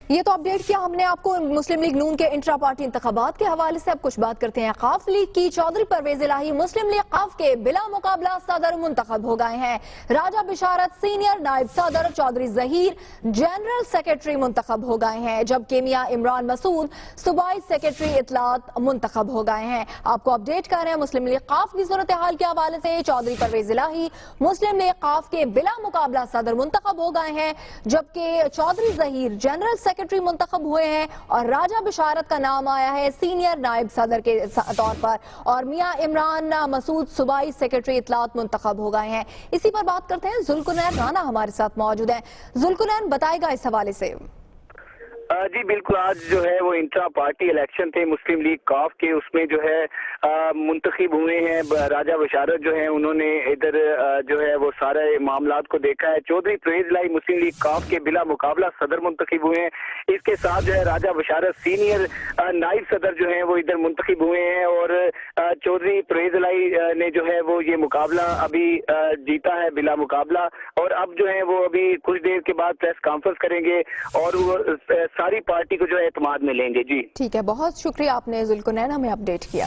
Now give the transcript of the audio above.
یہ تو اپڈیٹ کیا ہم نے آپ کو مسلم لیگ نون کے انٹرا پارٹی انتخابات کے حوالے سے. اب کچھ بات کرتے ہیں قاف لیگ کی. چودھری پرویز الہی مسلم لیگ قاف کے بلا مقابلہ صدر منتخب ہو گئے ہیں. راجہ بشارت سینئر نائب صدر، چودھری ظہیر جنرل سیکرٹری منتخب ہو گئے ہیں، جبکہ میاں عمران مسعود صوبائی سیکرٹری اطلاعات منتخب ہو گئے ہیں. آپ کو اپڈیٹ کر رہے ہیں مسلم لیگ قاف کی صورتحال کے حوالے سے. چودھری پرویز الہی مسلم لیگ قاف کے بلا مقابلہ صدر منتخب ہو گئے ہیں، جبکہ چودھری ظہیر جنرل سیکرٹری منتخب ہوئے ہیں اور راجہ بشارت کا نام آیا ہے سینئر نائب صدر کے طور پر، اور میاں عمران مسعود صوبائی سیکرٹری اطلاعات منتخب ہو گئے ہیں. اسی پر بات کرتے ہیں. ذوالقرنین رانا ہمارے ساتھ موجود ہیں. ذوالقرنین بتائے گا اس حوالے سے. جی بالکل، آج جو ہے وہ انٹرا پارٹی الیکشن تھے مسلم لیگ قاف کے، اس میں جو ہے منتخب ہوئے ہیں راجہ بشارت جو ہیں، انہوں نے ادھر جو ہے وہ سارے معاملات کو دیکھا ہے. چودھری پرویز الہی مسلم لیگ قاف کے بلا مقابلہ صدر منتخب ہوئے ہیں. اس کے ساتھ جو ہے راجہ بشارت سینئر نائب صدر جو ہیں وہ ادھر منتخب ہوئے ہیں، اور چودھری پرویز الہی نے جو ہے وہ یہ مقابلہ ابھی جیتا ہے بلا مقابلہ، اور اب جو ہے وہ ابھی کچھ دیر کے بعد پریس کانفرنس کریں گے اور وہ ساری پارٹی کو جو ہے اعتماد میں لیں گے. جی ٹھیک ہے، بہت شکریہ آپ نے ذوالقرنین ہمیں اپڈیٹ کیا.